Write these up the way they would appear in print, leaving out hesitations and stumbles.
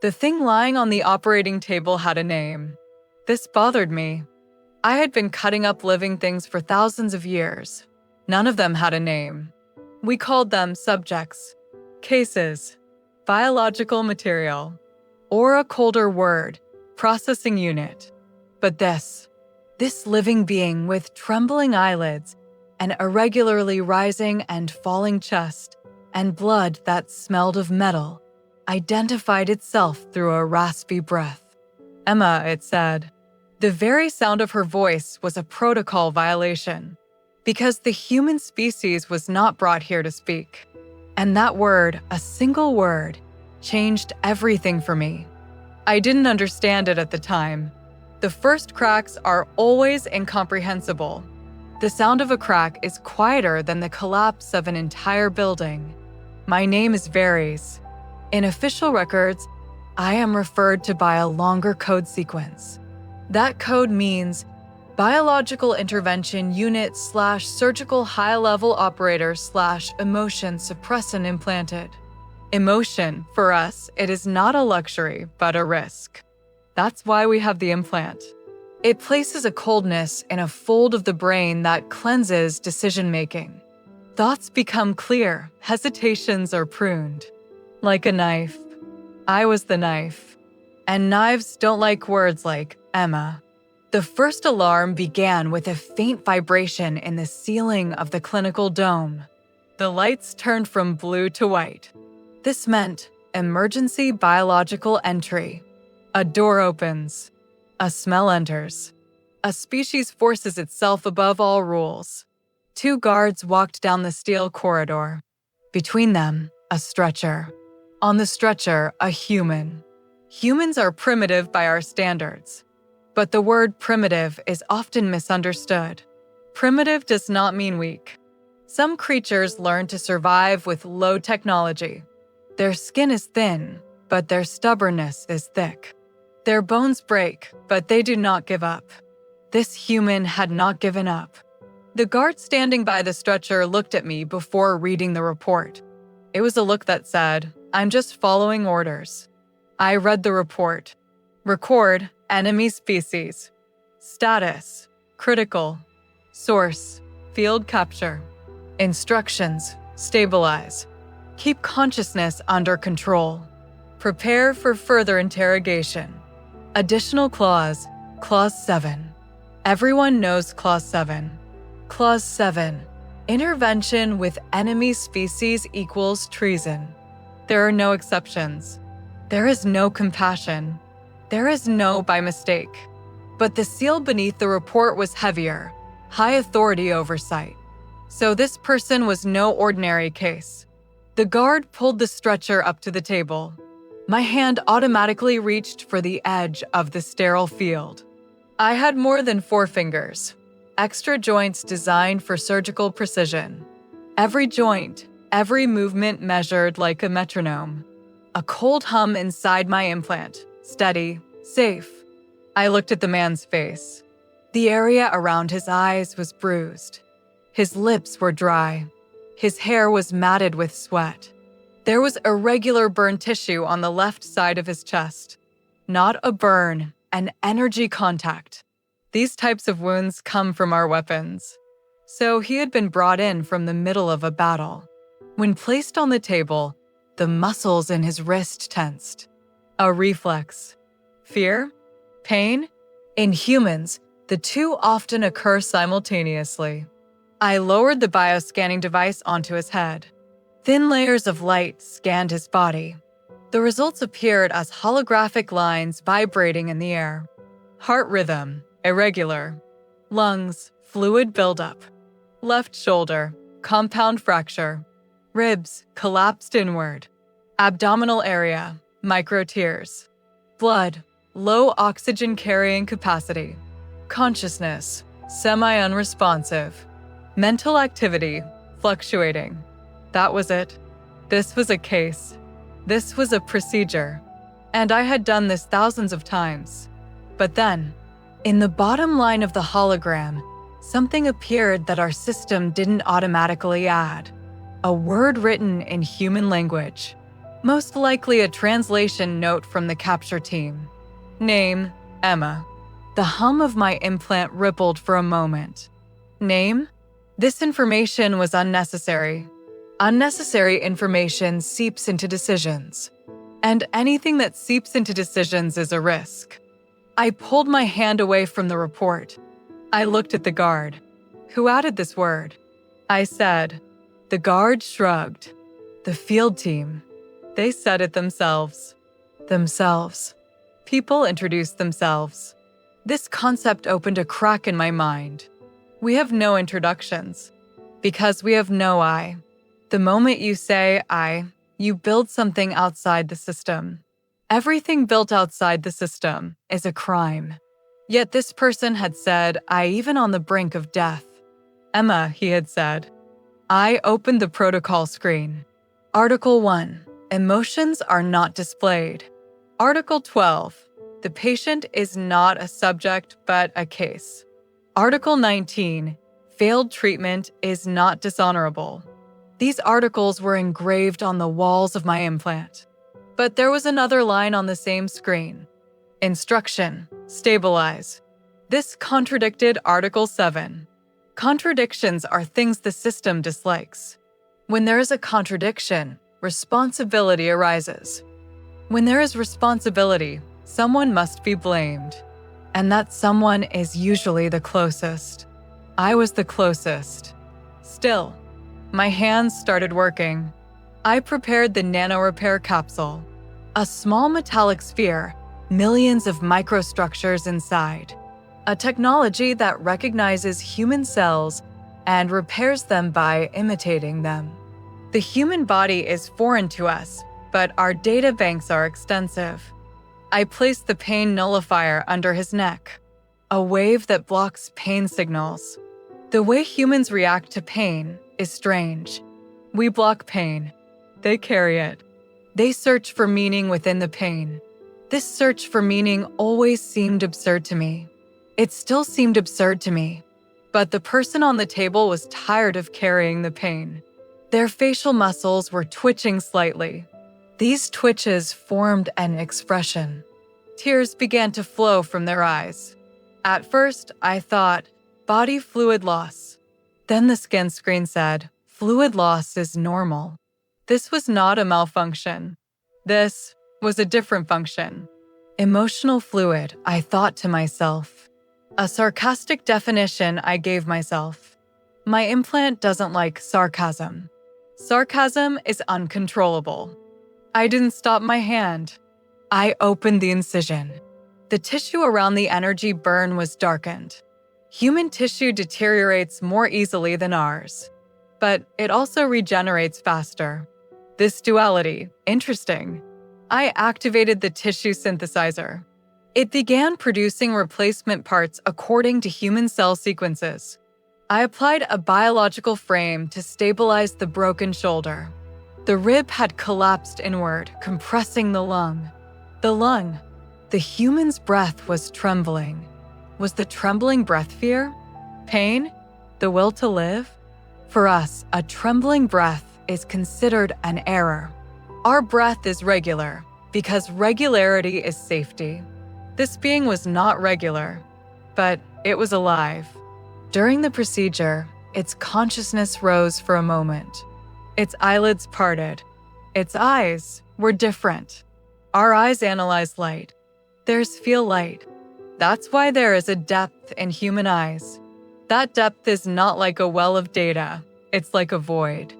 The thing lying on the operating table had a name. This bothered me. I had been cutting up living things for thousands of years. None of them had a name. We called them subjects, cases, biological material, or a colder word, processing unit. But this living being with trembling eyelids, an irregularly rising and falling chest, and blood that smelled of metal, identified itself through a raspy breath. Emma, it said. The very sound of her voice was a protocol violation, because the human species was not brought here to speak. And that word, a single word, changed everything for me. I didn't understand it at the time. The first cracks are always incomprehensible. The sound of a crack is quieter than the collapse of an entire building. My name is Varys. In official records, I am referred to by a longer code sequence. That code means Biological Intervention Unit / Surgical High-Level Operator / Emotion Suppressant Implanted. Emotion, for us, it is not a luxury, but a risk. That's why we have the implant. It places a coldness in a fold of the brain that cleanses decision-making. Thoughts become clear, hesitations are pruned. Like a knife. I was the knife. And knives don't like words like Emma. The first alarm began with a faint vibration in the ceiling of the clinical dome. The lights turned from blue to white. This meant emergency biological entry. A door opens. A smell enters. A species forces itself above all rules. 2 guards walked down the steel corridor. Between them, a stretcher. On the stretcher, a human. Humans are primitive by our standards. But the word primitive is often misunderstood. Primitive does not mean weak. Some creatures learn to survive with low technology. Their skin is thin, but their stubbornness is thick. Their bones break, but they do not give up. This human had not given up. The guard standing by the stretcher looked at me before reading the report. It was a look that said, I'm just following orders. I read the report. Record, enemy species. Status, critical. Source, field capture. Instructions, stabilize. Keep consciousness under control. Prepare for further interrogation. Additional clause, Clause 7. Everyone knows Clause 7. Clause 7. Intervention with enemy species equals treason. There are no exceptions. There is no compassion. There is no by mistake. But the seal beneath the report was heavier, high authority oversight. So this person was no ordinary case. The guard pulled the stretcher up to the table. My hand automatically reached for the edge of the sterile field. I had more than 4 fingers, extra joints designed for surgical precision. Every joint, every movement measured like a metronome. A cold hum inside my implant, steady, safe. I looked at the man's face. The area around his eyes was bruised. His lips were dry. His hair was matted with sweat. There was irregular burn tissue on the left side of his chest. Not a burn, an energy contact. These types of wounds come from our weapons. So he had been brought in from the middle of a battle. When placed on the table, the muscles in his wrist tensed. A reflex. Fear? Pain? In humans, the two often occur simultaneously. I lowered the bioscanning device onto his head. Thin layers of light scanned his body. The results appeared as holographic lines vibrating in the air. Heart rhythm, irregular. Lungs, fluid buildup. Left shoulder, compound fracture. Ribs, collapsed inward. Abdominal area, micro tears. Blood, low oxygen carrying capacity. Consciousness, semi-unresponsive. Mental activity, fluctuating. That was it. This was a case. This was a procedure. And I had done this thousands of times. But then, in the bottom line of the hologram, something appeared that our system didn't automatically add. A word written in human language. Most likely a translation note from the capture team. Name, Emma. The hum of my implant rippled for a moment. Name? This information was unnecessary. Unnecessary information seeps into decisions. And anything that seeps into decisions is a risk. I pulled my hand away from the report. I looked at the guard. Who added this word? I said. The guard shrugged. The field team. They said it themselves. Themselves. People introduced themselves. This concept opened a crack in my mind. We have no introductions. Because we have no I. The moment you say I, you build something outside the system. Everything built outside the system is a crime. Yet this person had said I even on the brink of death. Emma, he had said. I opened the protocol screen. Article 1. Emotions are not displayed. Article 12. The patient is not a subject but a case. Article 19. Failed treatment is not dishonorable. These articles were engraved on the walls of my implant. But there was another line on the same screen. Instruction. Stabilize. This contradicted Article 7. Contradictions are things the system dislikes. When there is a contradiction, responsibility arises. When there is responsibility, someone must be blamed. And that someone is usually the closest. I was the closest. Still, my hands started working. I prepared the nano-repair capsule. A small metallic sphere, millions of microstructures inside. A technology that recognizes human cells and repairs them by imitating them. The human body is foreign to us, but our data banks are extensive. I placed the pain nullifier under his neck, a wave that blocks pain signals. The way humans react to pain is strange. We block pain. They carry it. They search for meaning within the pain. This search for meaning always seemed absurd to me. It still seemed absurd to me. But the person on the table was tired of carrying the pain. Their facial muscles were twitching slightly. These twitches formed an expression. Tears began to flow from their eyes. At first, I thought, body fluid loss. Then the scan screen said, fluid loss is normal. This was not a malfunction. This was a different function. Emotional fluid, I thought to myself. A sarcastic definition I gave myself. My implant doesn't like sarcasm. Sarcasm is uncontrollable. I didn't stop my hand. I opened the incision. The tissue around the energy burn was darkened. Human tissue deteriorates more easily than ours, but it also regenerates faster. This duality, interesting. I activated the tissue synthesizer. It began producing replacement parts according to human cell sequences. I applied a biological frame to stabilize the broken shoulder. The rib had collapsed inward, compressing the lung. The lung. The human's breath was trembling. Was the trembling breath fear? Pain? The will to live? For us, a trembling breath is considered an error. Our breath is regular because regularity is safety. This being was not regular, but it was alive. During the procedure, its consciousness rose for a moment. Its eyelids parted. Its eyes were different. Our eyes analyze light. Theirs feel light. That's why there is a depth in human eyes. That depth is not like a well of data. It's like a void.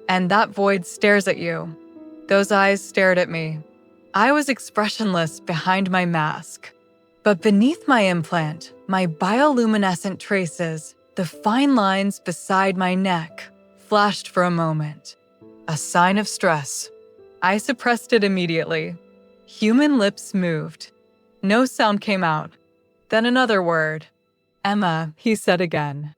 And that void stares at you. Those eyes stared at me. I was expressionless behind my mask. But beneath my implant, my bioluminescent traces, the fine lines beside my neck, flashed for a moment. A sign of stress. I suppressed it immediately. Human lips moved. No sound came out. Then another word. Emma, he said again,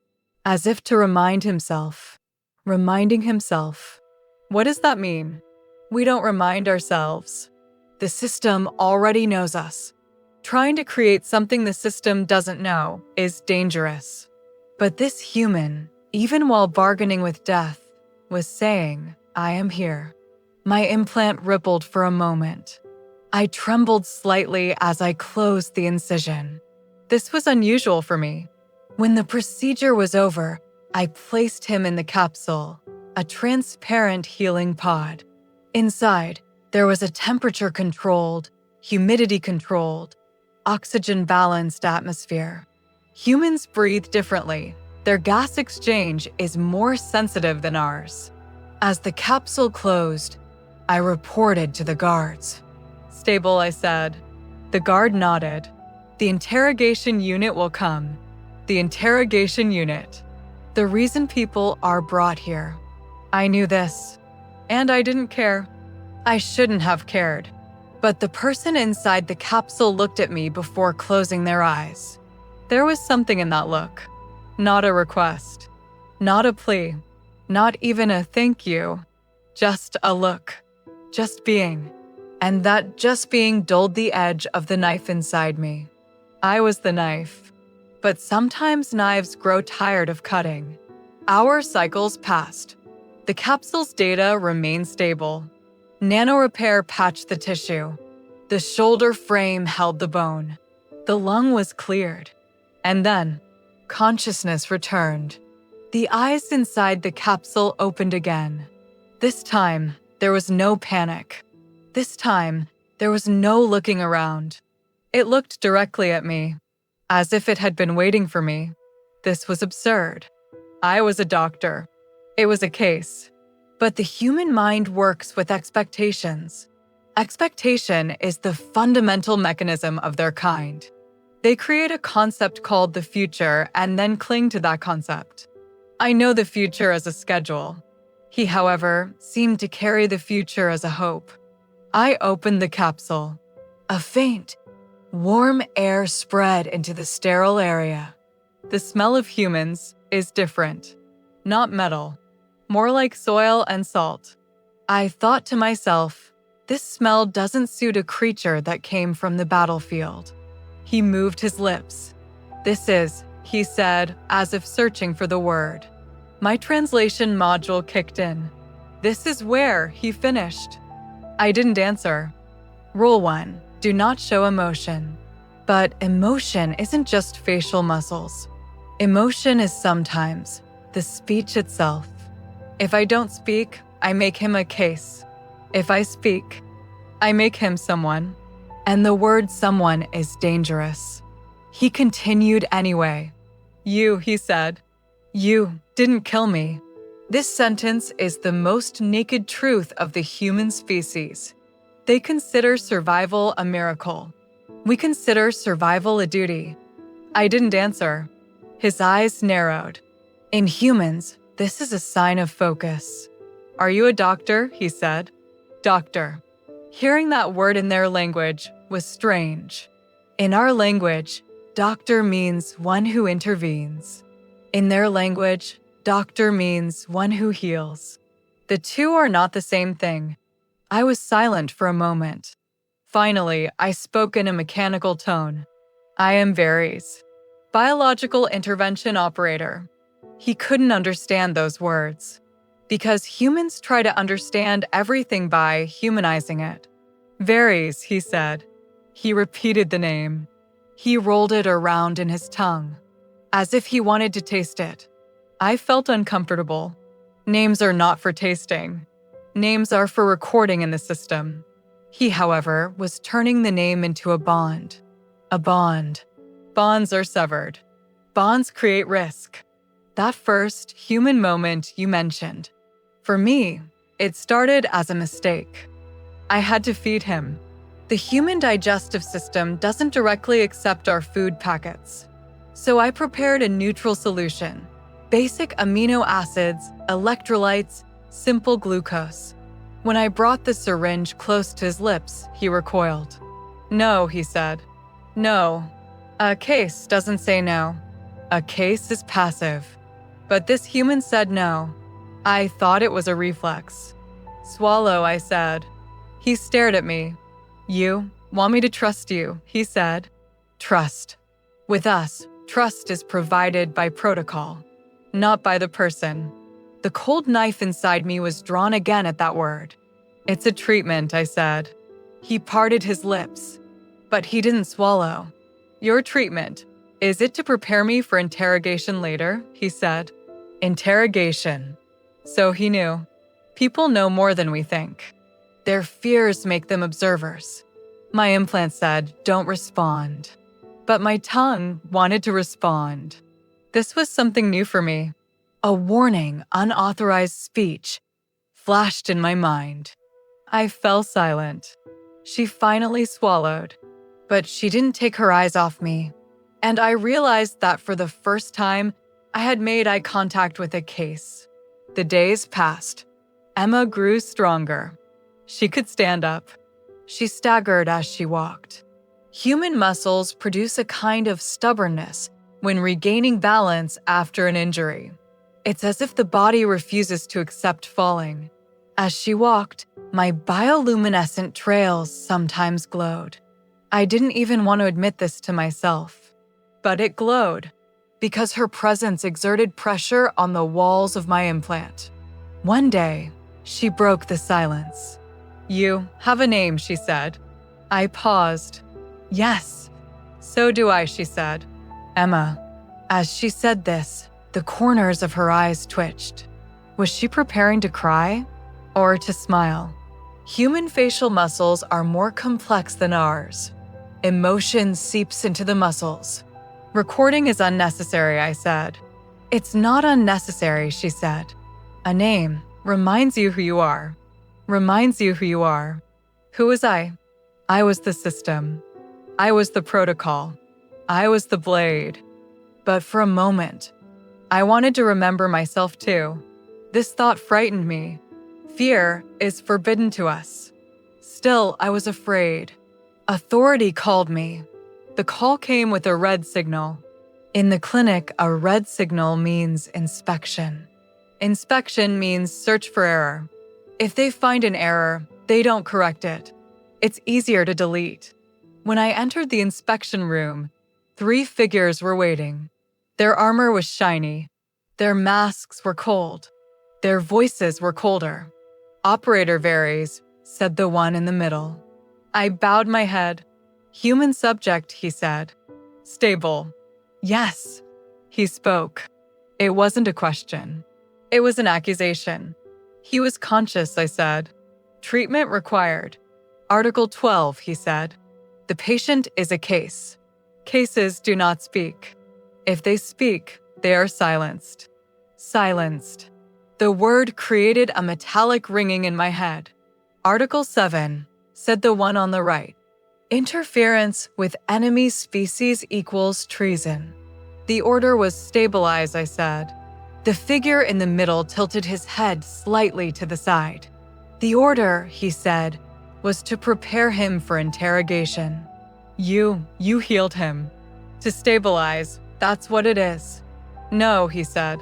as if to remind himself. Reminding himself. What does that mean? We don't remind ourselves. The system already knows us. Trying to create something the system doesn't know is dangerous. But this human, even while bargaining with death, was saying, I am here. My implant rippled for a moment. I trembled slightly as I closed the incision. This was unusual for me. When the procedure was over, I placed him in the capsule, a transparent healing pod. Inside, there was a temperature-controlled, humidity-controlled, oxygen-balanced atmosphere. Humans breathe differently. Their gas exchange is more sensitive than ours. As the capsule closed, I reported to the guards. "Stable," I said. The guard nodded. "The interrogation unit will come." The interrogation unit. The reason people are brought here. I knew this, and I didn't care. I shouldn't have cared. But the person inside the capsule looked at me before closing their eyes. There was something in that look. Not a request. Not a plea. Not even a thank you. Just a look. Just being. And that just being dulled the edge of the knife inside me. I was the knife. But sometimes knives grow tired of cutting. Hour cycles passed. The capsule's data remained stable. Nanorepair patched the tissue. The shoulder frame held the bone. The lung was cleared. And then, consciousness returned. The eyes inside the capsule opened again. This time, there was no panic. This time, there was no looking around. It looked directly at me, as if it had been waiting for me. This was absurd. I was a doctor. It was a case. But the human mind works with expectations. Expectation is the fundamental mechanism of their kind. They create a concept called the future and then cling to that concept. I know the future as a schedule. He, however, seemed to carry the future as a hope. I opened the capsule. A faint, warm air spread into the sterile area. The smell of humans is different. Not metal. More like soil and salt. I thought to myself, this smell doesn't suit a creature that came from the battlefield. He moved his lips. "This is," he said, as if searching for the word. My translation module kicked in. "This is where," he finished. I didn't answer. Rule 1, do not show emotion. But emotion isn't just facial muscles. Emotion is sometimes the speech itself. If I don't speak, I make him a case. If I speak, I make him someone. And the word someone is dangerous. He continued anyway. "You," he said. "You didn't kill me." This sentence is the most naked truth of the human species. They consider survival a miracle. We consider survival a duty. I didn't answer. His eyes narrowed. In humans, this is a sign of focus. "Are you a doctor?" he said. Doctor. Hearing that word in their language was strange. In our language, doctor means one who intervenes. In their language, doctor means one who heals. The two are not the same thing. I was silent for a moment. Finally, I spoke in a mechanical tone. "I am Varys, biological intervention operator." He couldn't understand those words, because humans try to understand everything by humanizing it. "Varys," he said. He repeated the name. He rolled it around in his tongue, as if he wanted to taste it. I felt uncomfortable. Names are not for tasting. Names are for recording in the system. He, however, was turning the name into a bond. A bond. Bonds are severed. Bonds create risk. That first human moment you mentioned. For me, it started as a mistake. I had to feed him. The human digestive system doesn't directly accept our food packets. So I prepared a neutral solution. Basic amino acids, electrolytes, simple glucose. When I brought the syringe close to his lips, he recoiled. "No," he said. "No. A case doesn't say no. A case is passive." But this human said no. I thought it was a reflex. "Swallow," I said. He stared at me. "You want me to trust you," he said. Trust. With us, trust is provided by protocol, not by the person. The cold knife inside me was drawn again at that word. It's a treatment, I said. He parted his lips, but he didn't swallow. Your treatment, is it to prepare me for interrogation later? He said. Interrogation. So he knew. People know more than we think. Their fears make them observers. My implant said, don't respond. But my tongue wanted to respond. This was something new for me. A warning, unauthorized speech flashed in my mind. I fell silent. She finally swallowed, but she didn't take her eyes off me. And I realized that for the first time, I had made eye contact with a case. The days passed. Emma grew stronger. She could stand up. She staggered as she walked. Human muscles produce a kind of stubbornness when regaining balance after an injury. It's as if the body refuses to accept falling. As she walked, my bioluminescent trails sometimes glowed. I didn't even want to admit this to myself. But it glowed, because her presence exerted pressure on the walls of my implant. One day, she broke the silence. You have a name, she said. I paused. Yes, so do I, she said. Emma. As she said this, the corners of her eyes twitched. Was she preparing to cry or to smile? Human facial muscles are more complex than ours. Emotion seeps into the muscles. Recording is unnecessary, I said. It's not unnecessary, she said. A name reminds you who you are. Reminds you who you are. Who was I? I was the system. I was the protocol. I was the blade. But for a moment, I wanted to remember myself too. This thought frightened me. Fear is forbidden to us. Still, I was afraid. Authority called me. The call came with a red signal. In the clinic, a red signal means inspection. Inspection means search for error. If they find an error, they don't correct it. It's easier to delete. When I entered the inspection room, 3 figures were waiting. Their armor was shiny. Their masks were cold. Their voices were colder. Operator varies, said the one in the middle. I bowed my head. Human subject, he said. Stable. Yes, he spoke. It wasn't a question. It was an accusation. He was conscious, I said. Treatment required. Article 12, he said. The patient is a case. Cases do not speak. If they speak, they are silenced. Silenced. The word created a metallic ringing in my head. Article 7, said the one on the right. Interference with enemy species equals treason. The order was stabilize, I said. The figure in the middle tilted his head slightly to the side. The order, he said, was to prepare him for interrogation. You healed him. To stabilize, that's what it is. No, he said.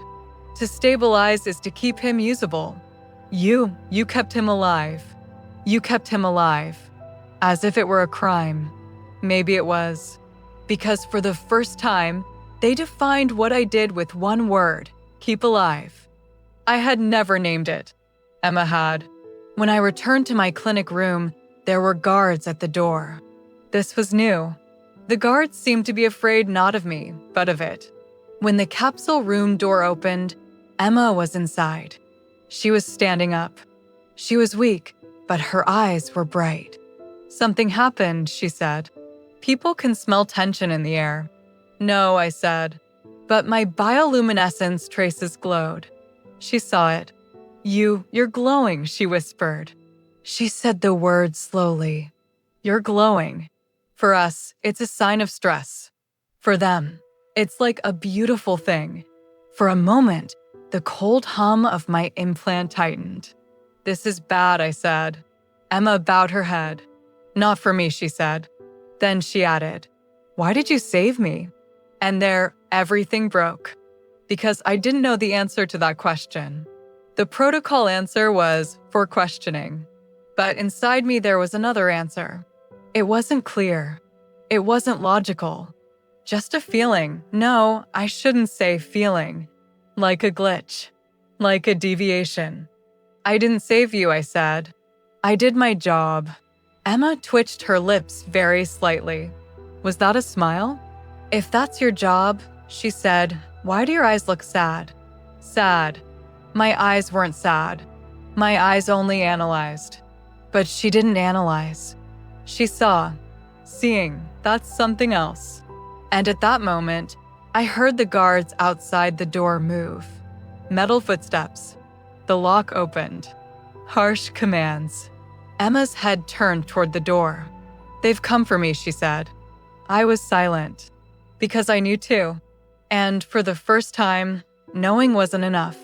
To stabilize is to keep him usable. You kept him alive. You kept him alive. As if it were a crime. Maybe it was. Because for the first time, they defined what I did with one word, keep alive. I had never named it. Emma had. When I returned to my clinic room, there were guards at the door. This was new. The guards seemed to be afraid not of me, but of it. When the capsule room door opened, Emma was inside. She was standing up. She was weak, but her eyes were bright. Something happened, she said. People can smell tension in the air. No, I said, but my bioluminescence traces glowed. She saw it. You're glowing, she whispered. She said the word slowly. You're glowing. For us, it's a sign of stress. For them, it's like a beautiful thing. For a moment, the cold hum of my implant tightened. This is bad, I said. Emma bowed her head. Not for me, she said. Then she added, why did you save me? And there, everything broke. Because I didn't know the answer to that question. The protocol answer was for questioning. But inside me, there was another answer. It wasn't clear. It wasn't logical. Just a feeling. No, I shouldn't say feeling. Like a glitch. Like a deviation. I didn't save you, I said. I did my job. Emma twitched her lips very slightly. Was that a smile? If that's your job, she said, why do your eyes look sad? Sad. My eyes weren't sad. My eyes only analyzed. But she didn't analyze. She saw. Seeing, that's something else. And at that moment, I heard the guards outside the door move. Metal footsteps. The lock opened. Harsh commands. Emma's head turned toward the door. They've come for me, she said. I was silent, because I knew too. And for the first time, knowing wasn't enough.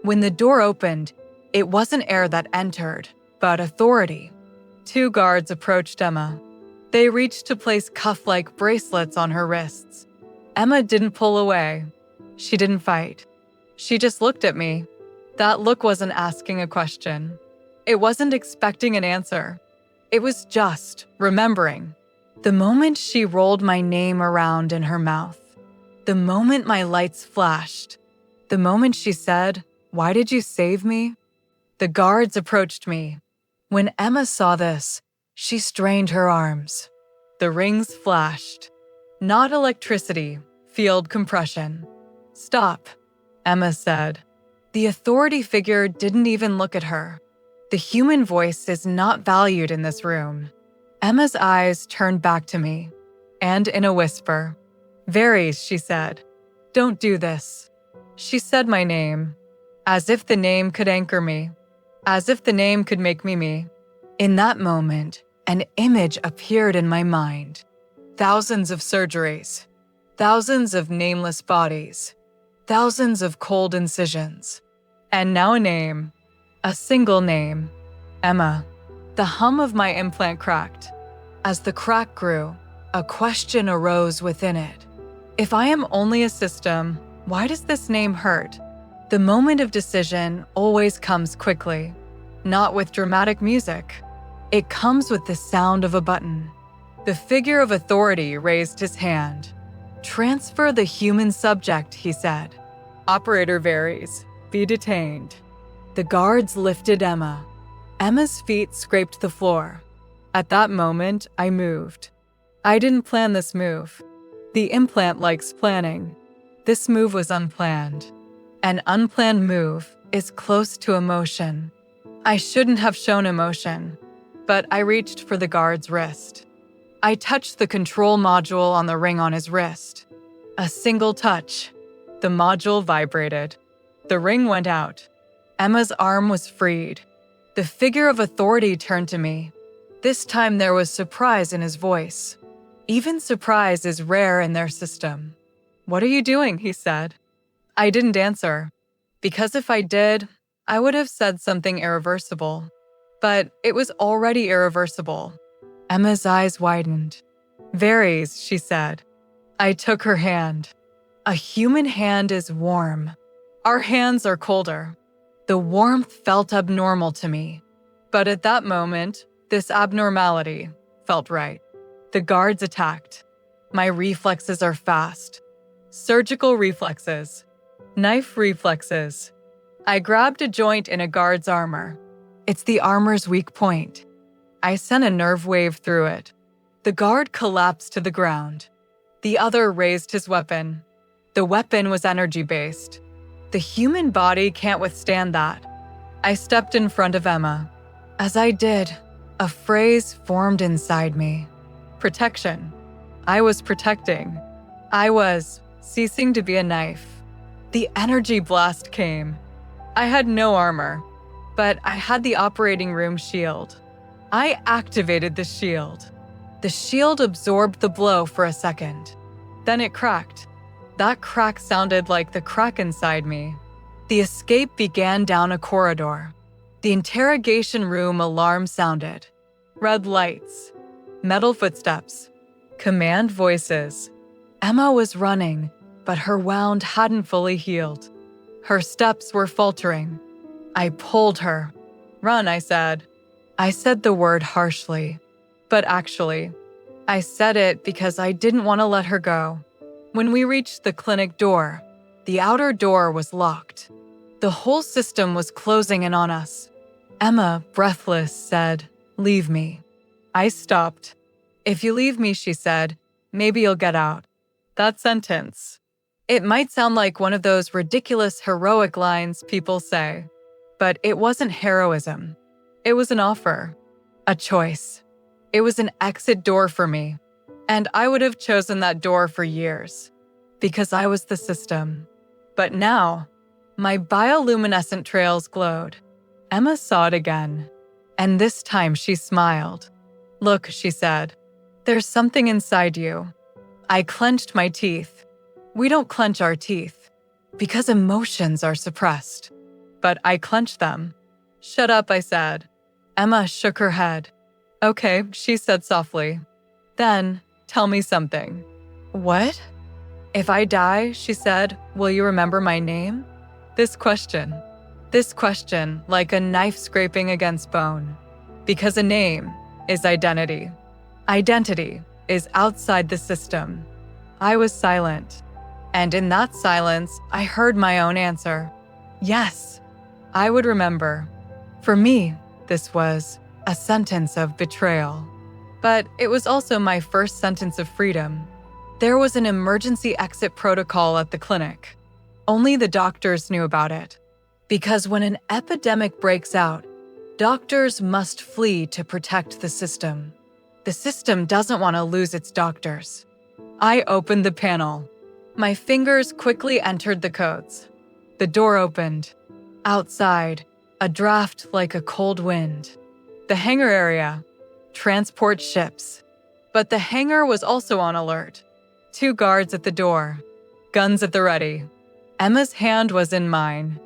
When the door opened, it wasn't air that entered, but authority. 2 guards approached Emma. They reached to place cuff-like bracelets on her wrists. Emma didn't pull away. She didn't fight. She just looked at me. That look wasn't asking a question. It wasn't expecting an answer. It was just remembering. The moment she rolled my name around in her mouth. The moment my lights flashed. The moment she said, "Why did you save me?" The guards approached me. When Emma saw this, she strained her arms. The rings flashed. Not electricity, field compression. Stop, Emma said. The authority figure didn't even look at her. The human voice is not valued in this room. Emma's eyes turned back to me, and in a whisper, "Varys," she said, "don't do this." She said my name, as if the name could anchor me, as if the name could make me me. In that moment, an image appeared in my mind. Thousands of surgeries, thousands of nameless bodies, thousands of cold incisions, and now a name. A single name, Emma. The hum of my implant cracked. As the crack grew, a question arose within it. If I am only a system, why does this name hurt? The moment of decision always comes quickly, not with dramatic music. It comes with the sound of a button. The figure of authority raised his hand. "Transfer the human subject," he said. "Operator Varys, be detained." The guards lifted Emma. Emma's feet scraped the floor. At that moment, I moved. I didn't plan this move. The implant likes planning. This move was unplanned. An unplanned move is close to emotion. I shouldn't have shown emotion, but I reached for the guard's wrist. I touched the control module on the ring on his wrist. A single touch. The module vibrated. The ring went out. Emma's arm was freed. The figure of authority turned to me. This time there was surprise in his voice. Even surprise is rare in their system. "What are you doing?" he said. I didn't answer, because if I did, I would have said something irreversible. But it was already irreversible. Emma's eyes widened. "Varys," she said. I took her hand. A human hand is warm. Our hands are colder. The warmth felt abnormal to me. But at that moment, this abnormality felt right. The guards attacked. My reflexes are fast. Surgical reflexes. Knife reflexes. I grabbed a joint in a guard's armor. It's the armor's weak point. I sent a nerve wave through it. The guard collapsed to the ground. The other raised his weapon. The weapon was energy-based. The human body can't withstand that. I stepped in front of Emma. As I did, a phrase formed inside me. Protection. I was protecting. I was ceasing to be a knife. The energy blast came. I had no armor, but I had the operating room shield. I activated the shield. The shield absorbed the blow for a second. Then it cracked. That crack sounded like the crack inside me. The escape began down a corridor. The interrogation room alarm sounded. Red lights. Metal footsteps. Command voices. Emma was running, but her wound hadn't fully healed. Her steps were faltering. I pulled her. "Run," I said. I said the word harshly, but actually, I said it because I didn't want to let her go. When we reached the clinic door, the outer door was locked. The whole system was closing in on us. Emma, breathless, said, "Leave me." I stopped. "If you leave me," she said, "maybe you'll get out." That sentence. It might sound like one of those ridiculous heroic lines people say, but it wasn't heroism. It was an offer, a choice. It was an exit door for me, and I would have chosen that door for years, because I was the system. But now, my bioluminescent trails glowed. Emma saw it again, and this time she smiled. "Look," she said, "there's something inside you." I clenched my teeth. We don't clench our teeth, because emotions are suppressed. But I clenched them. "Shut up," I said. Emma shook her head. "Okay," she said softly. "Then, tell me something." "What?" "If I die," she said, "will you remember my name?" This question, like a knife scraping against bone. Because a name is identity. Identity is outside the system. I was silent, and in that silence, I heard my own answer. Yes, I would remember. For me, this was a sentence of betrayal. But it was also my first sentence of freedom. There was an emergency exit protocol at the clinic. Only the doctors knew about it. Because when an epidemic breaks out, doctors must flee to protect the system. The system doesn't want to lose its doctors. I opened the panel. My fingers quickly entered the codes. The door opened. Outside, a draft like a cold wind. The hangar area. Transport ships. But the hangar was also on alert. 2 guards at the door. Guns at the ready. Emma's hand was in mine.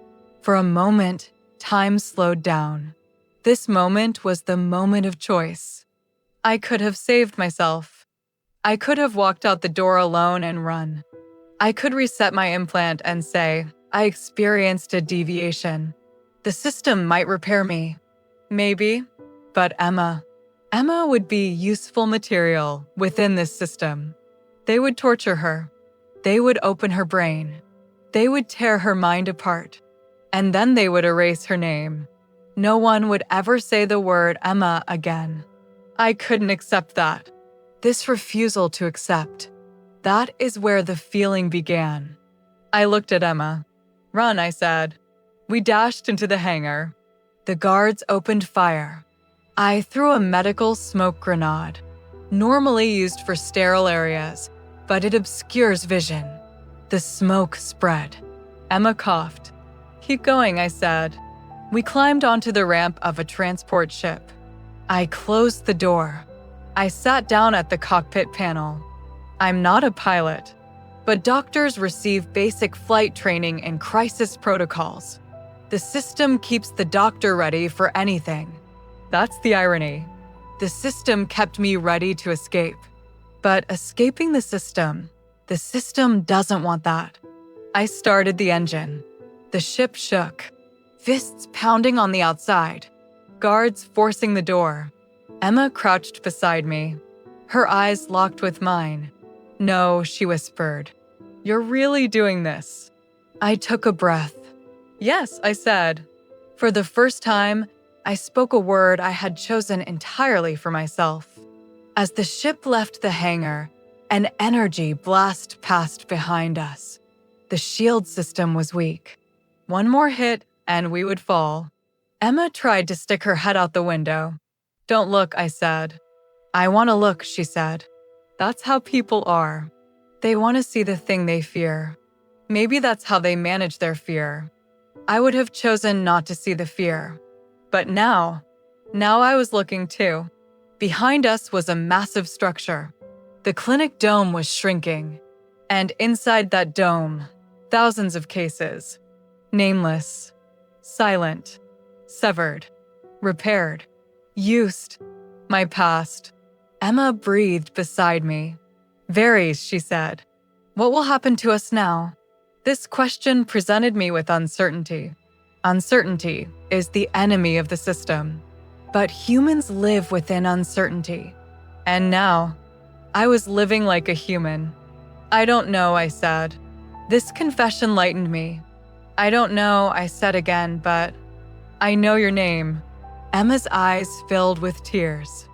For a moment, time slowed down. This moment was the moment of choice. I could have saved myself. I could have walked out the door alone and run. I could reset my implant and say, I experienced a deviation. The system might repair me. Maybe. But Emma would be useful material within this system. They would torture her. They would open her brain. They would tear her mind apart. And then they would erase her name. No one would ever say the word Emma again. I couldn't accept that. This refusal to accept. That is where the feeling began. I looked at Emma. "Run," I said. We dashed into the hangar. The guards opened fire. I threw a medical smoke grenade, normally used for sterile areas, but it obscures vision. The smoke spread. Emma coughed. "Keep going," I said. We climbed onto the ramp of a transport ship. I closed the door. I sat down at the cockpit panel. I'm not a pilot, but doctors receive basic flight training and crisis protocols. The system keeps the doctor ready for anything. That's the irony. The system kept me ready to escape. But escaping the system doesn't want that. I started the engine. The ship shook. Fists pounding on the outside. Guards forcing the door. Emma crouched beside me. Her eyes locked with mine. "No," she whispered. "You're really doing this." I took a breath. "Yes," I said. For the first time, I spoke a word I had chosen entirely for myself. As the ship left the hangar, an energy blast passed behind us. The shield system was weak. One more hit, and we would fall. Emma tried to stick her head out the window. "Don't look," I said. "I want to look," she said. That's how people are. They want to see the thing they fear. Maybe that's how they manage their fear. I would have chosen not to see the fear. But now I was looking too. Behind us was a massive structure. The clinic dome was shrinking. And inside that dome, thousands of cases. Nameless. Silent. Severed. Repaired. Used. My past. Emma breathed beside me. "Varies," she said. "What will happen to us now?" This question presented me with uncertainty. Uncertainty is the enemy of the system. But humans live within uncertainty. And now, I was living like a human. "I don't know," I said. This confession lightened me. "I don't know," I said again, "but I know your name." Emma's eyes filled with tears.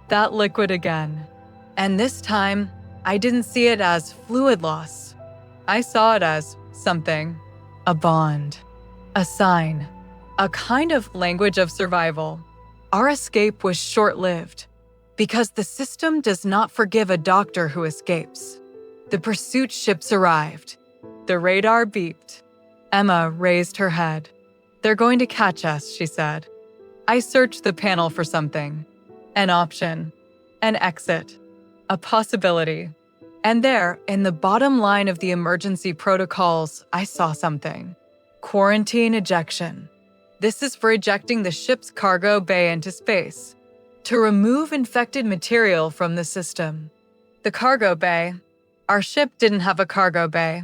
That liquid again. And this time, I didn't see it as fluid loss. I saw it as something. A bond. A sign. A kind of language of survival. Our escape was short-lived because the system does not forgive a doctor who escapes. The pursuit ships arrived. The radar beeped. Emma raised her head. "They're going to catch us," she said. I searched the panel for something. An option. An exit. A possibility. And there, in the bottom line of the emergency protocols, I saw something. Quarantine ejection. This is for ejecting the ship's cargo bay into space, to remove infected material from the system. The cargo bay. Our ship didn't have a cargo bay,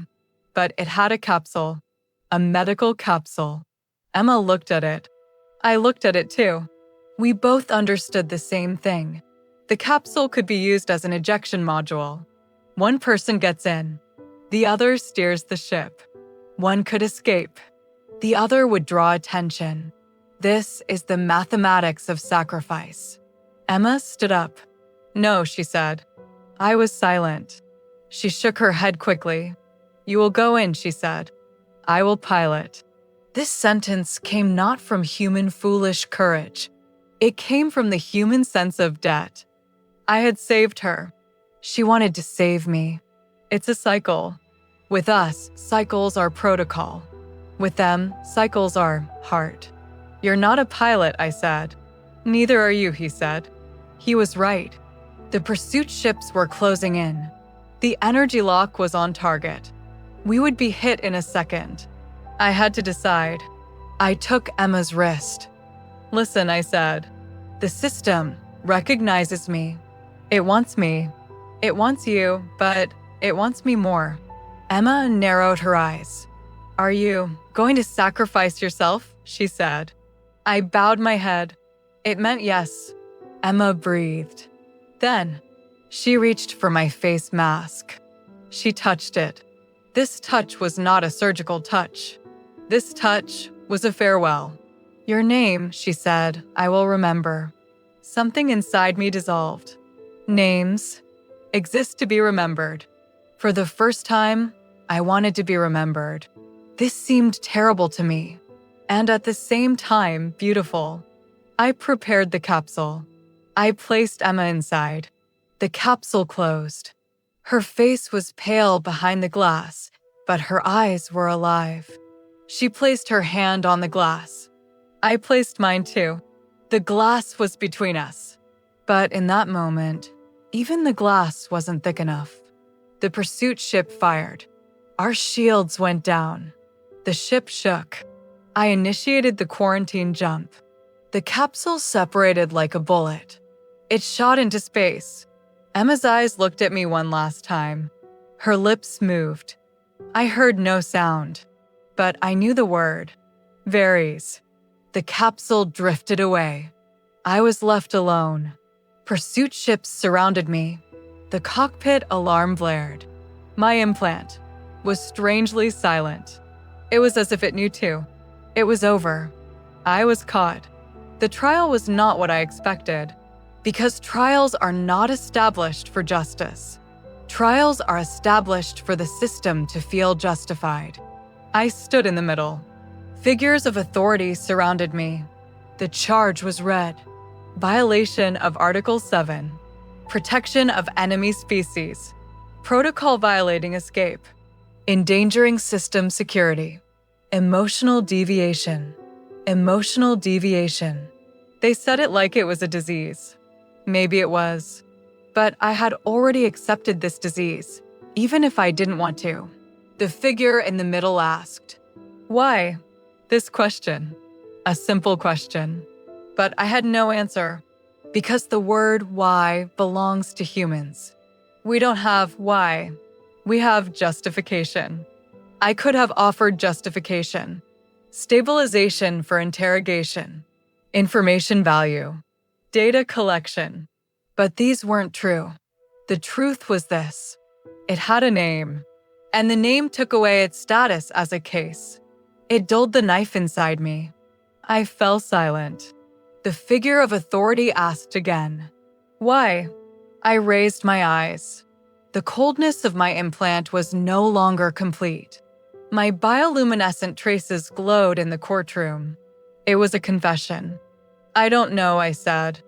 but it had a capsule. A medical capsule. Emma looked at it. I looked at it too. We both understood the same thing. The capsule could be used as an ejection module. One person gets in. The other steers the ship. One could escape. The other would draw attention. This is the mathematics of sacrifice. Emma stood up. "No," she said. I was silent. She shook her head quickly. "You will go in," she said. "I will pilot." This sentence came not from human foolish courage. It came from the human sense of debt. I had saved her. She wanted to save me. It's a cycle. With us, cycles are protocol. With them, cycles are heart. "You're not a pilot," I said. "Neither are you," he said. He was right. The pursuit ships were closing in. The energy lock was on target. We would be hit in a second. I had to decide. I took Emma's wrist. "Listen," I said. "The system recognizes me. It wants me. It wants you, but it wants me more." Emma narrowed her eyes. "Are you going to sacrifice yourself?" she said. I bowed my head. It meant yes. Emma breathed. Then, she reached for my face mask. She touched it. This touch was not a surgical touch. This touch was a farewell. "Your name," she said, "I will remember." Something inside me dissolved. Names exist to be remembered. For the first time, I wanted to be remembered. This seemed terrible to me, and at the same time, beautiful. I prepared the capsule. I placed Emma inside. The capsule closed. Her face was pale behind the glass, but her eyes were alive. She placed her hand on the glass. I placed mine too. The glass was between us. But in that moment, even the glass wasn't thick enough. The pursuit ship fired. Our shields went down. The ship shook. I initiated the quarantine jump. The capsule separated like a bullet. It shot into space. Emma's eyes looked at me one last time. Her lips moved. I heard no sound, but I knew the word. Varies. The capsule drifted away. I was left alone. Pursuit ships surrounded me. The cockpit alarm blared. My implant was strangely silent. It was as if it knew too. It was over. I was caught. The trial was not what I expected, because trials are not established for justice. Trials are established for the system to feel justified. I stood in the middle. Figures of authority surrounded me. The charge was read. Violation of Article 7. Protection of enemy species. Protocol violating escape. Endangering system security. Emotional deviation. Emotional deviation. They said it like it was a disease. Maybe it was. But I had already accepted this disease, even if I didn't want to. The figure in the middle asked, "Why?" This question. A simple question. But I had no answer, because the word why belongs to humans. We don't have why. We have justification. I could have offered justification. Stabilization for interrogation. Information value. Data collection. But these weren't true. The truth was this. It had a name, and the name took away its status as a case. It dulled the knife inside me. I fell silent. The figure of authority asked again. Why? I raised my eyes. The coldness of my implant was no longer complete. My bioluminescent traces glowed in the courtroom. It was a confession. I don't know, I said.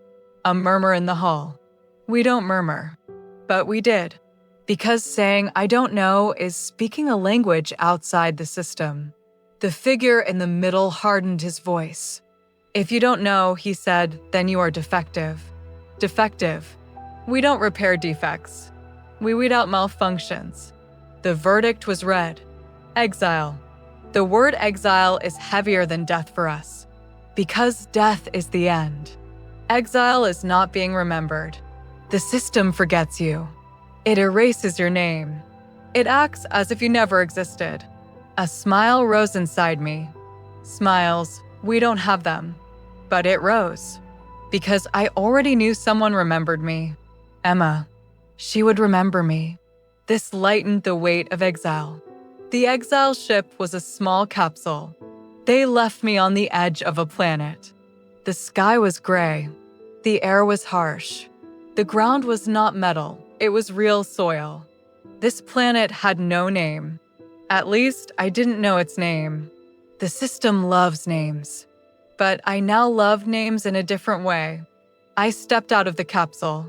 A murmur in the hall. We don't murmur. But we did. Because saying I don't know is speaking a language outside the system. The figure in the middle hardened his voice. If you don't know, he said, then you are defective. Defective. We don't repair defects. We weed out malfunctions. The verdict was read. Exile. The word exile is heavier than death for us. Because death is the end. Exile is not being remembered. The system forgets you. It erases your name. It acts as if you never existed. A smile rose inside me. Smiles, we don't have them. But it rose. Because I already knew someone remembered me. Emma. She would remember me. This lightened the weight of exile. The exile ship was a small capsule. They left me on the edge of a planet. The sky was gray. The air was harsh. The ground was not metal. It was real soil. This planet had no name. At least, I didn't know its name. The system loves names. But I now love names in a different way. I stepped out of the capsule.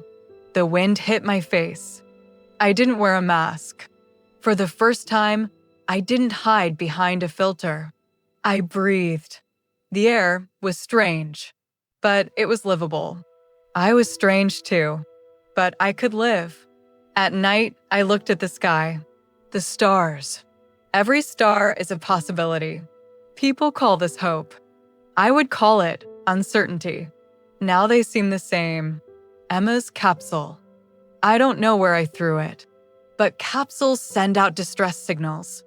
The wind hit my face. I didn't wear a mask. For the first time, I didn't hide behind a filter. I breathed. The air was strange, but it was livable. I was strange too, but I could live. At night, I looked at the sky. The stars. Every star is a possibility. People call this hope. I would call it uncertainty. Now they seem the same. Emma's capsule. I don't know where I threw it, but capsules send out distress signals.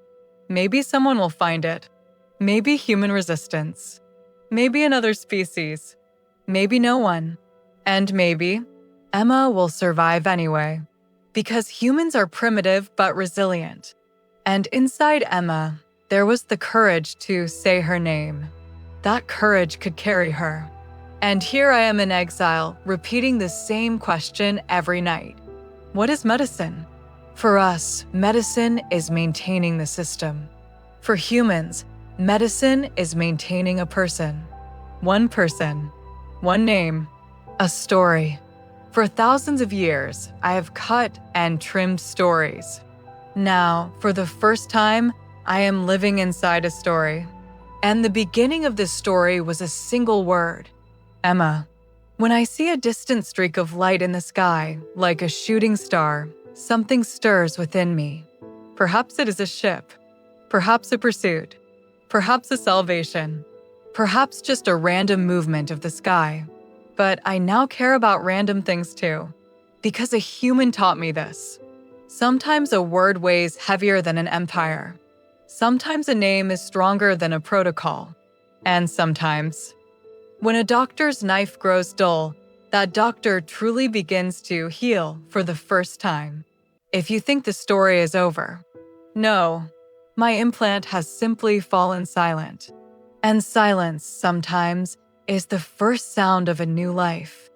Maybe someone will find it. Maybe human resistance. Maybe another species. Maybe no one. And maybe Emma will survive anyway. Because humans are primitive but resilient. And inside Emma, there was the courage to say her name. That courage could carry her. And here I am in exile, repeating the same question every night. What is medicine? For us, medicine is maintaining the system. For humans, medicine is maintaining a person. One name, a story. For thousands of years, I have cut and trimmed stories. Now, for the first time, I am living inside a story. And the beginning of this story was a single word, Emma. When I see a distant streak of light in the sky, like a shooting star, something stirs within me. Perhaps it is a ship. Perhaps a pursuit. Perhaps a salvation. Perhaps just a random movement of the sky. But I now care about random things too, because a human taught me this. Sometimes a word weighs heavier than an empire. Sometimes a name is stronger than a protocol. And sometimes, when a doctor's knife grows dull, that doctor truly begins to heal for the first time. If you think the story is over, no, my implant has simply fallen silent. And silence, sometimes, is the first sound of a new life.